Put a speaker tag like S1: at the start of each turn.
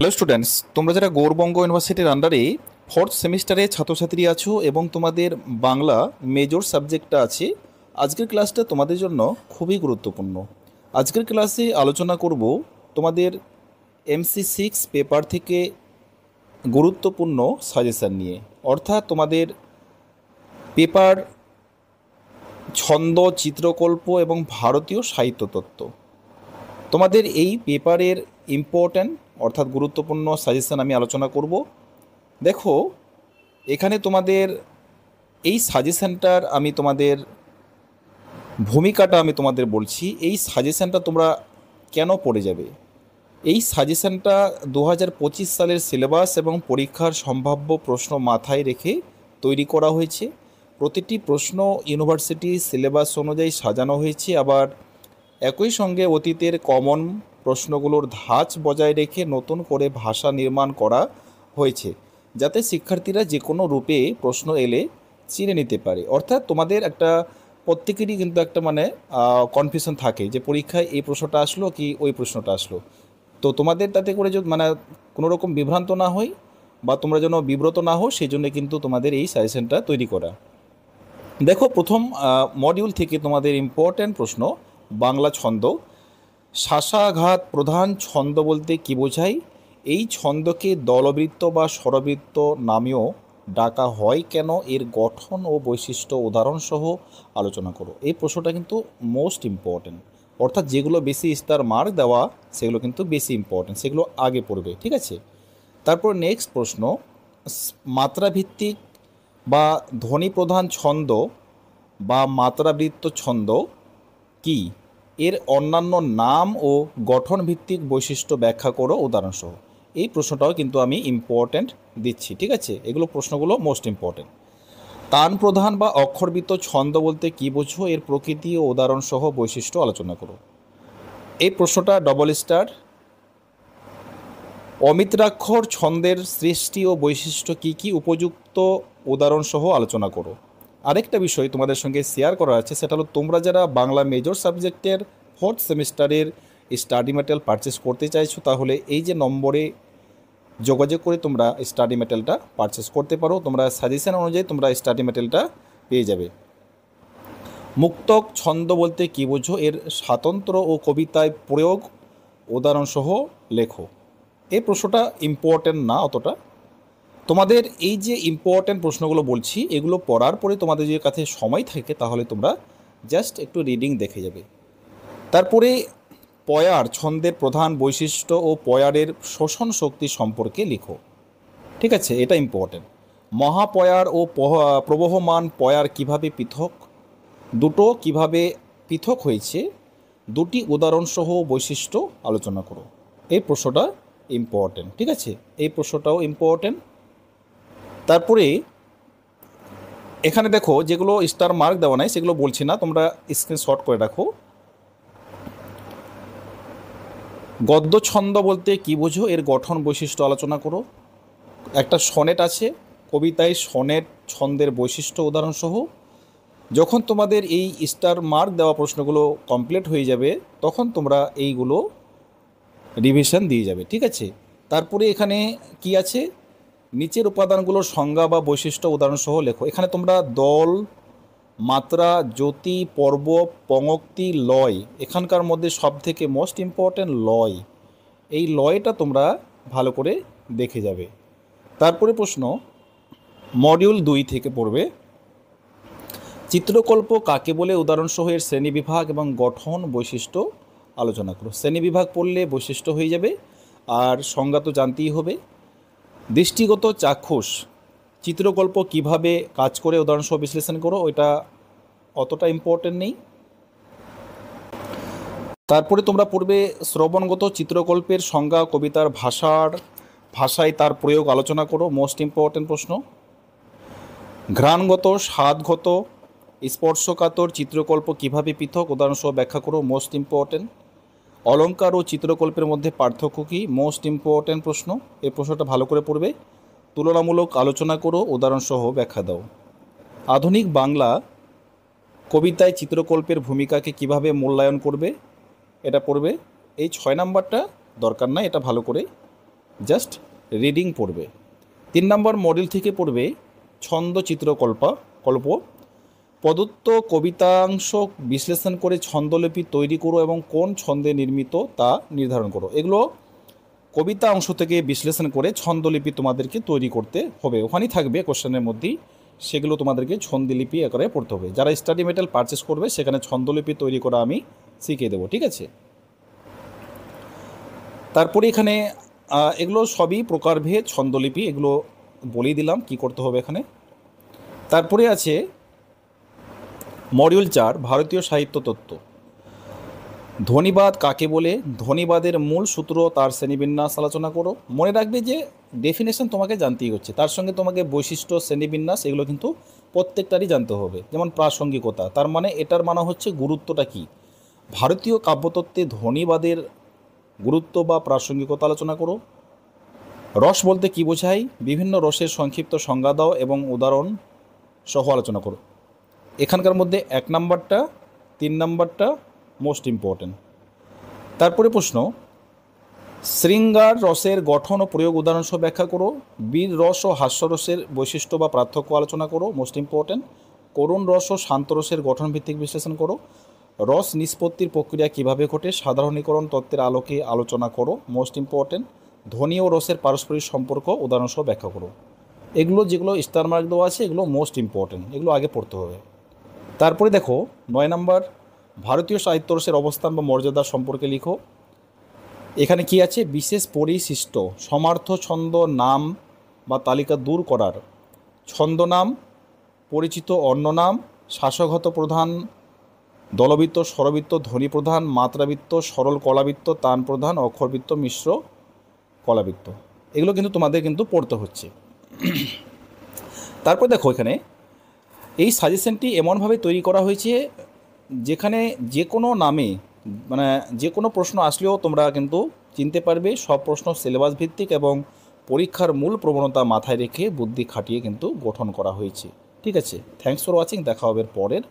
S1: Hello students, তোমরা যারা গৌড়বঙ্গ ইউনিভার্সিটির আন্ডারে ফোর্থ সেমিস্টারে ছাত্রছাত্রী আছো এবং তোমাদের বাংলা মেজর সাবজেক্টটা আছে, আজকের ক্লাসটা তোমাদের জন্য খুবই গুরুত্বপূর্ণ। আজকের ক্লাসে আলোচনা করব তোমাদের MC6 পেপার থেকে গুরুত্বপূর্ণ সাজেশান নিয়ে, অর্থাৎ তোমাদের পেপার ছন্দ, চিত্রকল্প এবং ভারতীয় সাহিত্যতত্ত্ব। তোমাদের এই পেপারের ইম্পর্ট্যান্ট অর্থাৎ গুরুত্বপূর্ণ সাজেশান আমি আলোচনা করব। দেখো, এখানে তোমাদের এই সাজেশানটার আমি তোমাদের ভূমিকাটা আমি তোমাদের বলছি। এই সাজেশানটা তোমরা কেন পড়ে যাবে? এই সাজেশানটা 2025 সালের সিলেবাস এবং পরীক্ষার সম্ভাব্য প্রশ্ন মাথায় রেখে তৈরি করা হয়েছে। প্রতিটি প্রশ্ন ইউনিভার্সিটি সিলেবাস অনুযায়ী সাজানো হয়েছে, আবার একই সঙ্গে অতীতের কমন প্রশ্নগুলোর ধাঁচ বজায় রেখে নতুন করে ভাষা নির্মাণ করা হয়েছে, যাতে শিক্ষার্থীরা যে কোনো রূপে প্রশ্ন এলে চিনে নিতে পারে। অর্থাৎ তোমাদের একটা প্রত্যেকেরই কিন্তু একটা কনফিউশন থাকে যে পরীক্ষায় এই প্রশ্নটা আসলো কি ওই প্রশ্নটা আসলো। তো তোমাদের তাতে করে যদি কোনো রকম বিভ্রান্ত না হয় বা তোমরা যেন বিব্রত না হও, সেই জন্য কিন্তু তোমাদের এই সাজেশনটা তৈরি করা। দেখো, প্রথম মডিউল থেকে তোমাদের ইম্পর্ট্যান্ট প্রশ্ন বাংলা ছন্দ। শাসাঘাত প্রধান ছন্দ বলতে কী বোঝায়? এই ছন্দকে দলবৃত্ত বা স্বরবৃত্ত নামেও ডাকা হয় কেন? এর গঠন ও বৈশিষ্ট্য উদাহরণসহ আলোচনা করো। এই প্রশ্নটা কিন্তু মোস্ট ইম্পর্ট্যান্ট, অর্থাৎ যেগুলো বেশি স্টার মার্ক দেওয়া সেগুলো কিন্তু বেশি ইম্পর্ট্যান্ট, সেগুলো আগে পড়বে, ঠিক আছে? তারপর নেক্সট প্রশ্ন, মাত্রাভিত্তিক বা ধ্বনি প্রধান ছন্দ বা মাত্রাবৃত্ত ছন্দ কি? এর অন্যান্য নাম ও গঠন ভিত্তিক বৈশিষ্ট্য ব্যাখ্যা করো উদাহরণসহ। এই প্রশ্নটাও কিন্তু আমি ইম্পর্ট্যান্ট দিচ্ছি, ঠিক আছে? এগুলো প্রশ্নগুলো মোস্ট ইম্পর্ট্যান্ট। তান প্রধান বা অক্ষরবৃত্ত ছন্দ বলতে কী বোঝো? এর প্রকৃতি ও উদাহরণসহ বৈশিষ্ট্য আলোচনা করো। এই প্রশ্নটা ডবল স্টার। অমিত্রাক্ষর ছন্দের সৃষ্টি ও বৈশিষ্ট্য কী কী? উপযুক্ত উদাহরণসহ আলোচনা করো। আরেকটা বিষয় তোমাদের সঙ্গে শেয়ার করা আছে, সেটা হলো তোমরা যারা বাংলা মেজর সাবজেক্টের ফোর্থ সেমিস্টারের স্টাডি ম্যাটেরিয়াল পারচেস করতে চাইছো, তাহলে এই যে নম্বরে যোগাযোগ করে তোমরা স্টাডি ম্যাটেরিয়ালটা পারচেস করতে পারো। তোমরা সাজেশন অনুযায়ী তোমরা স্টাডি ম্যাটেরিয়ালটা পেয়ে যাবে। মুক্তক ছন্দ বলতে কী বোঝো? এর স্বাতন্ত্র্য ও কবিতায় প্রয়োগ উদাহরণসহ লেখো। এই প্রশ্নটা ইম্পর্ট্যান্ট না অতটা। তোমাদের এই যে ইম্পর্ট্যান্ট প্রশ্নগুলো বলছি, এগুলো পড়ার পরে তোমাদের যে কাছে সময় থাকে, তাহলে তোমরা জাস্ট একটু রিডিং দেখে যাবে। তারপরে পয়ার ছন্দের প্রধান বৈশিষ্ট্য ও পয়ারের শোষণ শক্তি সম্পর্কে লিখো, ঠিক আছে? এটা ইম্পর্ট্যান্ট। মহাপয়ার ও প্রবহমান পয়ার কিভাবে পৃথক, দুটো কিভাবে পৃথক হয়েছে, দুটি উদাহরণসহ বৈশিষ্ট্য আলোচনা করো। এই প্রশ্নটা ইম্পর্ট্যান্ট, ঠিক আছে? এই প্রশ্নটাও ইম্পর্ট্যান্ট। তারপরে এখানে দেখো, যেগুলো স্টার মার্ক দেওয়া নাই সেগুলো বলছি না, তোমরা স্ক্রিনশট করে রাখো। গদ্য ছন্দ বলতে কী বোঝো? এর গঠন বৈশিষ্ট্য আলোচনা করো। একটা সনেট আছে, কবিতায় সনেট ছন্দের বৈশিষ্ট্য উদাহরণসহ। যখন তোমাদের এই স্টার মার্ক দেওয়া প্রশ্নগুলো কমপ্লিট হয়ে যাবে, তখন তোমরা এইগুলো রিভিশন দিয়ে যাবে, ঠিক আছে? তারপরে এখানে কি আছে, নিচের উপাদানগুলোর সংজ্ঞা বা বৈশিষ্ট্য উদাহরণসহ লেখো। এখানে তোমরা দল, মাত্রা, জ্যোতি, পর্ব, পঙ্ক্তি, লয়, এখানকার মধ্যে সবথেকে মোস্ট ইম্পর্ট্যান্ট লয়। এই লয়টা তোমরা ভালো করে দেখে যাবে। তারপরে প্রশ্ন মডিউল 2 থেকে পড়বে, চিত্রকল্প কাকে বলে? উদাহরণসহ এর শ্রেণীবিভাগ এবং গঠন বৈশিষ্ট্য আলোচনা করো। শ্রেণীবিভাগ পড়লে বৈশিষ্ট্য হয়ে যাবে, আর সংজ্ঞা তো জানতেই হবে। দৃষ্টিগত চাক্ষুষ চিত্রকল্প কিভাবে কাজ করে উদাহরণসহ বিশ্লেষণ করো। ওইটা অতটা ইম্পর্টেন্ট নেই। তারপরে তোমরা পড়বে শ্রবণগত চিত্রকল্পের সংজ্ঞা, কবিতার ভাষায় তার প্রয়োগ আলোচনা করো। মোস্ট ইম্পর্টেন্ট প্রশ্ন। ঘ্রাণগত, স্বাদগত, স্পর্শকাতর চিত্রকল্প কিভাবে পৃথক উদাহরণসহ ব্যাখ্যা করো। Most important. অলঙ্কার ও চিত্রকল্পের মধ্যে পার্থক্য কী? মোস্ট ইম্পর্টেন্ট প্রশ্ন। এই প্রশ্নটা ভালো করে পড়বে। তুলনামূলক আলোচনা করো, উদাহরণসহ ব্যাখ্যা দাও। আধুনিক বাংলা কবিতায় চিত্রকল্পের ভূমিকাকে কিভাবে মূল্যায়ন করবে, এটা পড়বে। এই 6 নাম্বারটা দরকার নাই, এটা ভালো করে জাস্ট রিডিং পড়বে। 3 নম্বর মডেল থেকে পড়বে ছন্দ চিত্রকল্প। প্রদত্ত কবিতাংশ বিশ্লেষণ করে ছন্দলিপি তৈরি করো এবং কোন ছন্দে নির্মিত তা নির্ধারণ করো। এগুলো কবিতা অংশ থেকে বিশ্লেষণ করে ছন্দলিপি তোমাদেরকে তৈরি করতে হবে, ওখানেই থাকবে কোশ্চেনের মধ্যেই, সেগুলো তোমাদেরকে ছন্দলিপি আকারে পড়তে হবে। যারা স্টাডি মেটেরিয়াল পারচেস করবে সেখানে ছন্দলিপি তৈরি করা আমি শিখিয়ে দেবো, ঠিক আছে। তারপরে এখানে এগুলো সবই প্রকারভেদ ছন্দলিপি, এগুলো বলেই দিলাম কি করতে হবে এখানে। তারপরে আছে মডিউল 4 ভারতীয় সাহিত্য তত্ত্ব। ধ্বনিবাদ কাকে বলে, ধ্বনিবাদের মূল সূত্র, তার শ্রেণীবিন্যাস আলোচনা করো। মনে রাখবে যে ডেফিনেশন তোমাকে জানতেই হচ্ছে, তার সঙ্গে তোমাকে বৈশিষ্ট্য, শ্রেণীবিন্যাস এগুলো কিন্তু প্রত্যেকটারই জানতে হবে। যেমন প্রাসঙ্গিকতা, তার মানে এটার মানে হচ্ছে গুরুত্বটা কী। ভারতীয় কাব্যতত্ত্বে ধ্বনিবাদের গুরুত্ব বা প্রাসঙ্গিকতা আলোচনা করো। রস বলতে কী বোঝায়, বিভিন্ন রসের সংক্ষিপ্ত সংজ্ঞা দাও এবং উদাহরণ সহ আলোচনা করো। এখানকার মধ্যে 1 নাম্বারটা 3 নাম্বারটা মোস্ট ইম্পর্টেন্ট। তারপরে প্রশ্ন, শৃঙ্গার রসের গঠন ও প্রয়োগ উদাহরণ সহ ব্যাখ্যা করো। বীর রস ও হাস্যরসের বৈশিষ্ট্য বা পার্থক্য আলোচনা করো, মোস্ট ইম্পর্টেন্ট। করুণ রস ও শান্ত রসের গঠন ভিত্তিক বিশ্লেষণ করো। রস নিষ্পত্তির প্রক্রিয়া কিভাবে ঘটে, সাধারণীকরণ তত্ত্বের আলোকে আলোচনা করো, মোস্ট ইম্পর্টেন্ট। ধ্বনি ও রসের পারস্পরিক সম্পর্ক উদাহরণ সহ ব্যাখ্যা করো। এগুলো যেগুলো স্টার মার্ক দেওয়া আছে এগুলো মোস্ট ইম্পর্টেন্ট, এগুলো আগে পড়তে হবে। তারপরে দেখো 9 নাম্বার, ভারতীয় সাহিত্য রসের অবস্থান বা মর্যাদা সম্পর্কে লিখো। এখানে কি আছে, বিশেষ পরিশিষ্ট সমার্থ ছন্দ নাম বা তালিকা দূর করার, ছন্দনাম, পরিচিত অন্য নাম, শ্বাসঘত প্রধান, দলবৃত্ত, স্বরবৃত্ত, ধ্বনি প্রধান, মাত্রাবৃত্ত, সরল কলাবৃত্ত, তান প্রধান, অক্ষরবৃত্ত, মিশ্র কলাবৃত্ত, এগুলো কিন্তু তোমাদের কিন্তু পড়তে হচ্ছে। তারপর দেখো এখানে এই সাজেশনটি এমনভাবে তৈরি করা হয়েছে যেখানে যে কোনো নামে মানে যে কোনো প্রশ্ন আসলেও তোমরা কিন্তু চিনতে পারবে। সব প্রশ্ন সিলেবাস ভিত্তিক এবং পরীক্ষার মূল প্রবণতা মাথায় রেখে বুদ্ধি খাটিয়ে কিন্তু গঠন করা হয়েছে, ঠিক আছে। থ্যাঙ্কস ফর ওয়াচিং, দেখা হবে পরের